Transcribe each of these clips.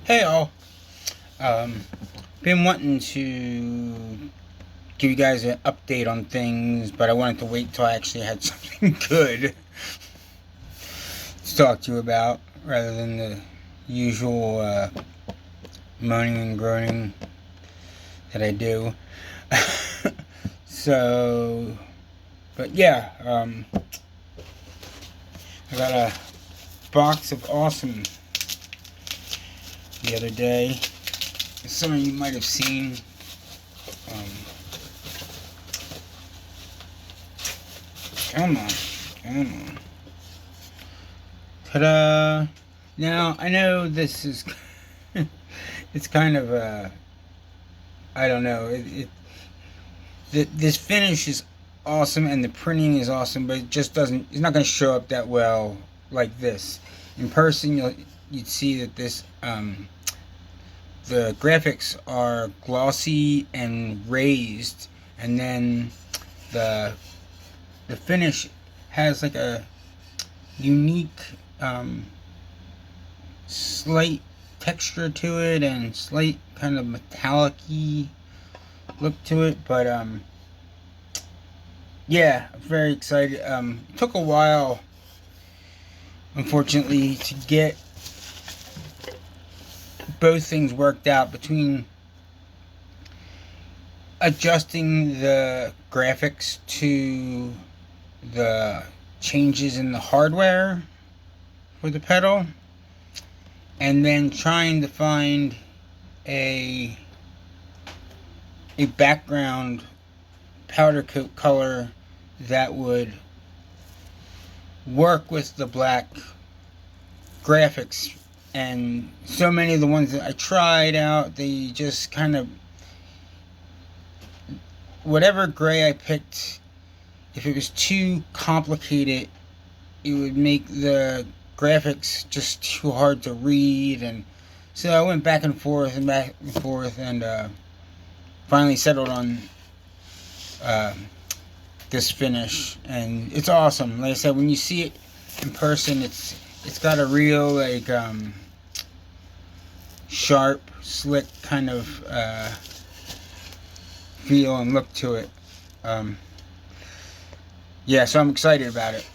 Hey all, um, been wanting to give you guys an update on things, but I wanted to wait till I actually had something good to talk to you about rather than the usual moaning and groaning that I do. So, but yeah, I got a box of awesome the other day. Some of you might have seen. Um, Come on. Come on. Ta-da! Now, I know this is... it's kind of a... I don't know. This finish is awesome and the printing is awesome, but it just doesn't... It's not going to show up that well like this. In person, you'd see that this... the graphics are glossy and raised, and then the finish has like a unique slight texture to it and slight kind of metallic-y look to it. But yeah, I'm very excited. It took a while, unfortunately, to get both things worked out, between adjusting the graphics to the changes in the hardware for the pedal, and then trying to find a background powder coat color that would work with the black graphics. And so many of the ones that I tried out, they just kind of, whatever gray I picked, if it was too complicated, it would make the graphics just too hard to read. And so I went back and forth and back and forth, and finally settled on this finish, and it's awesome. Like I said, when you see it in person, it's got a real like sharp, slick kind of feel and look to it. Yeah, so I'm excited about it,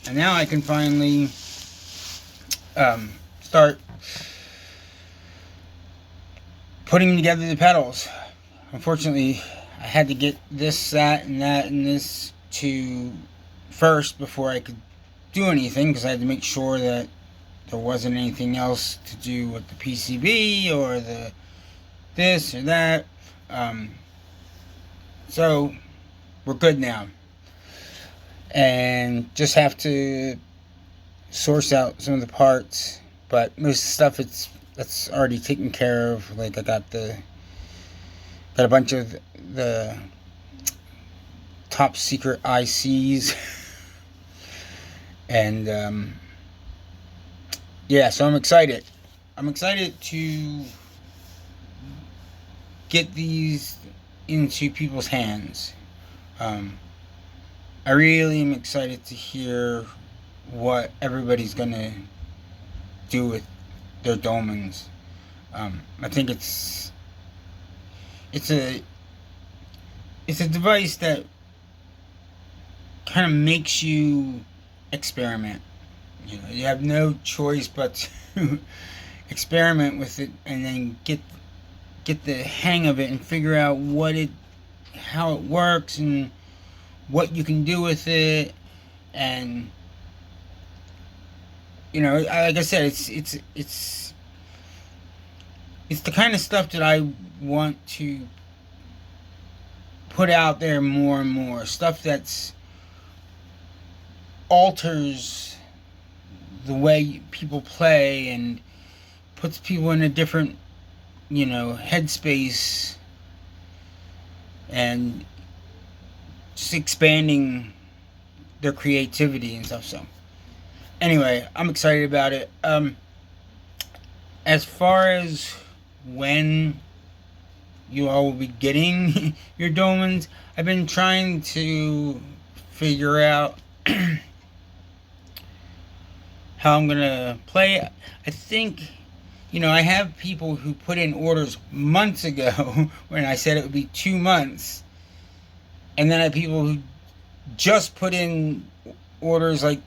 and now I can finally start putting together the pedals. Unfortunately, I had to get this, that, and that, and this to first before I could do anything, because I had to make sure that there wasn't anything else to do with the PCB or the this or that. So we're good now, and just have to source out some of the parts. But most of the stuff, that's already taken care of. Like, I got a bunch of the top secret ICs, and yeah, so I'm excited. I'm excited to get these into people's hands. I really am excited to hear what everybody's gonna do with their Dolmens. I think it's a device that kind of makes you experiment. You know, you have no choice but to experiment with it, and then get the hang of it and figure out how it works and what you can do with it. And like I said, it's the kind of stuff that I want to put out there more and more. Stuff that's alters the way people play and puts people in a different, headspace, and just expanding their creativity and stuff. So anyway, I'm excited about it. As far as when you all will be getting your Dolmens, I've been trying to figure out how I'm gonna play. I think I have people who put in orders months ago when I said it would be 2 months, and then I have people who just put in orders like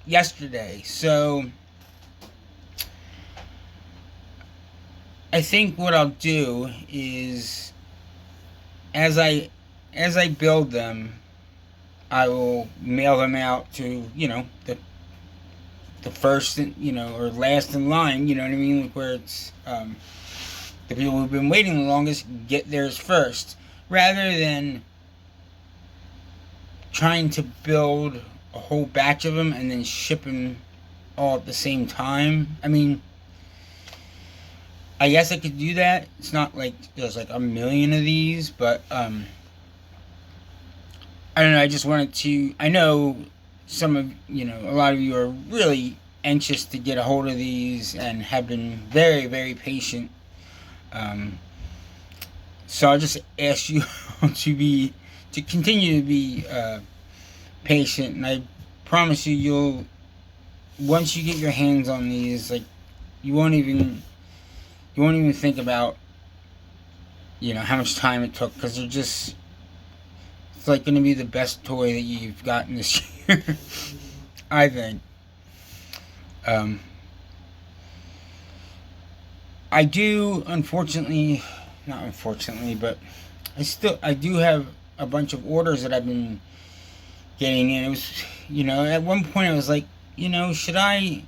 yesterday. So I think what I'll do is, as I build them, I will mail them out to the first or last in line. You know what I mean? Like where it's the people who've been waiting the longest get theirs first, rather than trying to build a whole batch of them and then ship them all at the same time. I mean, I guess I could do that. It's not like there's like a million of these, but I don't know. I just wanted to. I know a lot of you are really anxious to get a hold of these and have been very, very patient. So I'll just ask you to continue to be patient, and I promise you, once you get your hands on these, like you won't even think about how much time it took, because it's like going to be the best toy that you've gotten this year. I think. I do, unfortunately, not unfortunately, but I do have a bunch of orders that I've been getting in. It was, at one point I was like, should I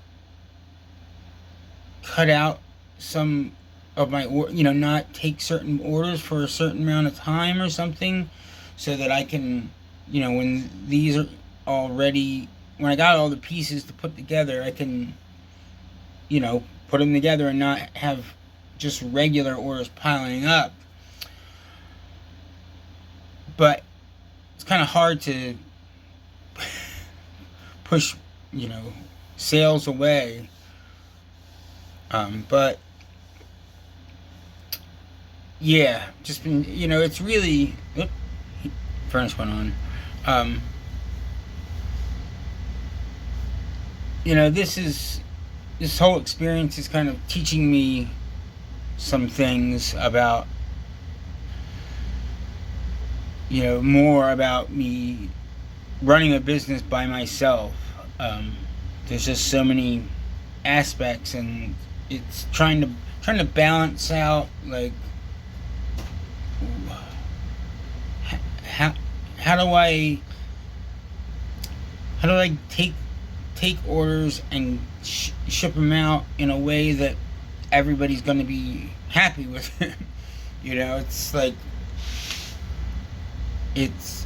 cut out some of my, not take certain orders for a certain amount of time or something, so that I can, when these are all ready, when I got all the pieces to put together, I can, put them together and not have just regular orders piling up. But it's kind of hard to push, sales away. But yeah, just been, it's really, furnace went on. This whole experience is kind of teaching me some things about, more about me running a business by myself. There's just so many aspects, and it's trying to balance out, like, how do I take orders and ship them out in a way that everybody's going to be happy with it. It's like, it's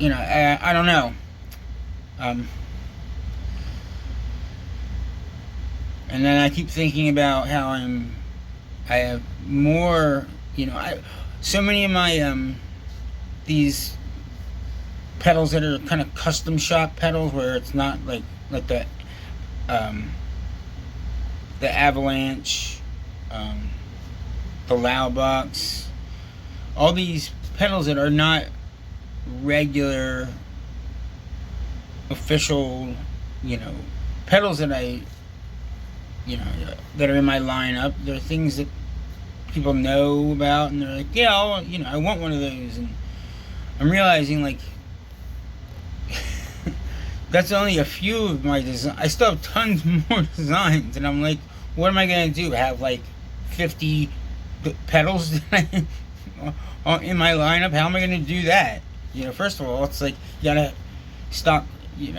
I don't know. And then I keep thinking about how I have more, so many of my these pedals that are kind of custom shop pedals, where it's not like the Avalanche, the Loud Box, all these pedals that are not regular official, pedals that that are in my lineup. They're things that people know about, and they're like, yeah, I want one of those. And I'm realizing, like, that's only a few of my designs. I still have tons more designs, and I'm like, what am I gonna do? Have like 50 pedals in my lineup? How am I gonna do that? First of all, it's like you gotta stock. You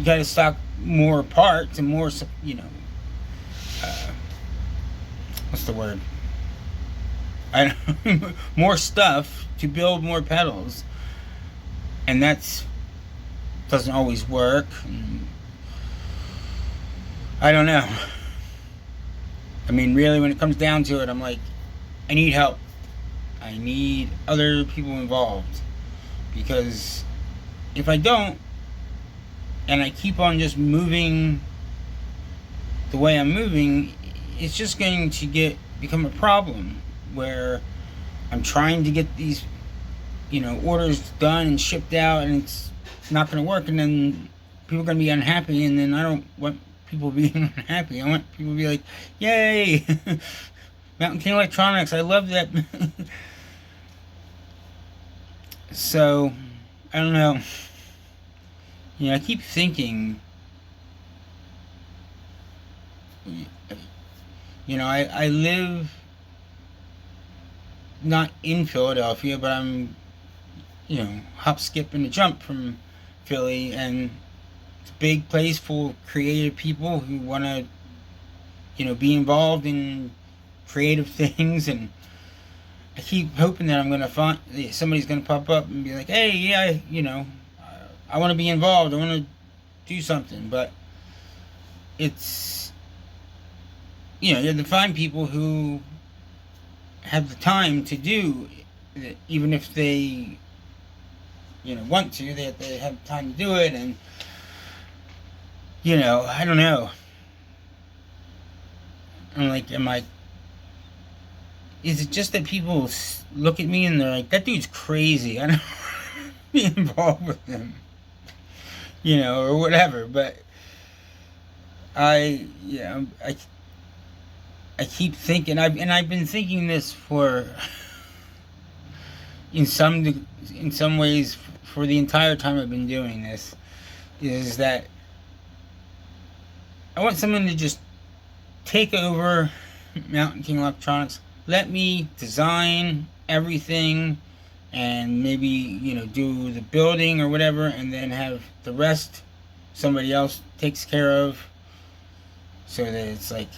gotta stock more parts and more. What's the word? More stuff to build more pedals, and that's doesn't always work. I don't know. I mean, really, when it comes down to it, I'm like, I need help. I need other people involved, because if I don't, and I keep on just moving the way I'm moving, it's just going to become a problem where I'm trying to get these, orders done and shipped out, and it's not going to work, and then people are going to be unhappy, and then I don't want people being unhappy. I want people to be like, yay! Mountain King Electronics, I love that. So, I don't know. I keep thinking, I live not in Philadelphia, but I'm, hop, skip, and a jump from Philly, and it's a big place full of creative people who want to, be involved in creative things, and I keep hoping that I'm going to find somebody's going to pop up and be like, hey, yeah, I want to be involved. I want to do something, but it's, you have to find people who have the time to do it, even if they, want to, they have to have time to do it, and, I don't know. I'm like, is it just that people look at me and they're like, that dude's crazy, I don't want to be involved with him, or whatever, but I keep thinking, I've been thinking this for, in some ways, for the entire time I've been doing this, is that I want someone to just take over Mountain King Electronics, let me design everything, and maybe, do the building or whatever, and then have the rest somebody else takes care of, so that it's like,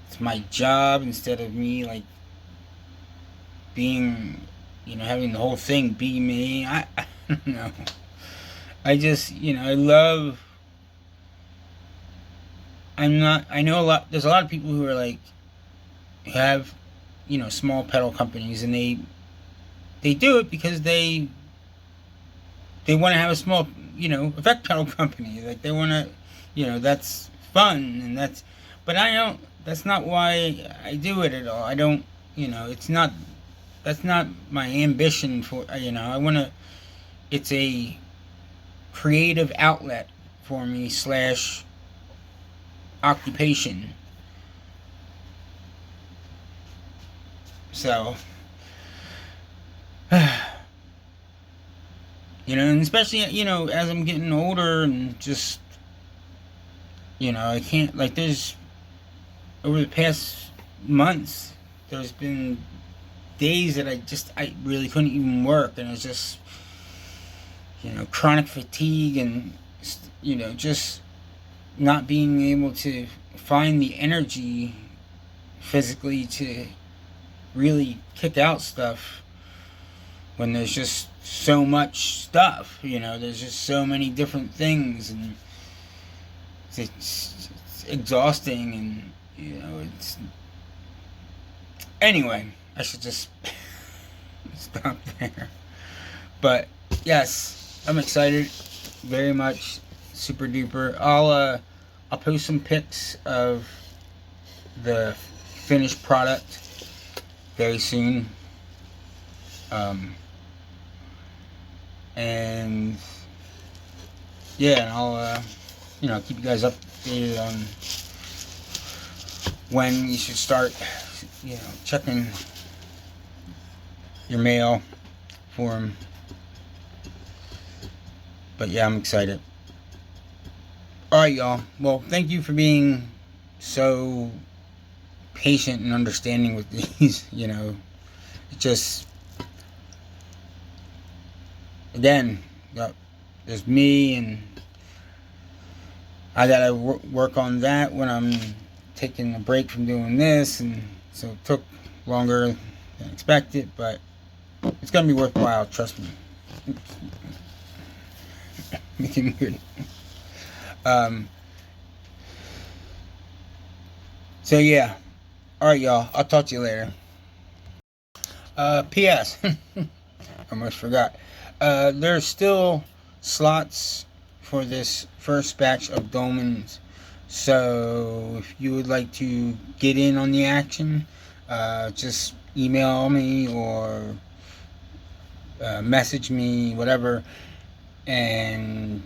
it's my job instead of me, like, being, having the whole thing be me. I don't know. I just, I love, I know there's a lot of people who are like, have, small pedal companies, and they do it because they want to have a small, effect pedal company. Like, they want to, that's fun, and but I don't, that's not why I do it at all. I don't, that's not my ambition for, I want to, it's a creative outlet for me / occupation. So, and especially, as I'm getting older, and just, I can't, like, there's, over the past months, there's been days that I really couldn't even work, and it's just, chronic fatigue, and, just not being able to find the energy physically to really kick out stuff when there's just so much stuff, there's just so many different things, and it's exhausting, and, it's, anyway, I should just stop there. But yes, I'm excited very much, super duper. I'll post some pics of the finished product very soon, and yeah, and I'll keep you guys updated on when you should start, checking your mail for them. But yeah, I'm excited. Alright, y'all. Well, thank you for being so patient and understanding with these, It just, again, there's me, and I gotta work on that when I'm taking a break from doing this, and so it took longer than expected, but it's gonna be worthwhile, trust me. Making weird. So yeah. Alright, y'all. I'll talk to you later. P.S. Almost forgot. There's still slots for this first batch of Dolmens. So if you would like to get in on the action, just email me or message me, whatever, and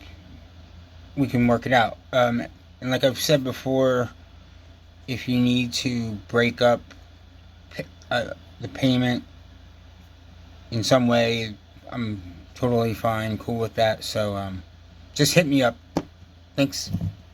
we can work it out. And like I've said before, if you need to break up the payment in some way, I'm totally fine, cool with that. So just hit me up. Thanks.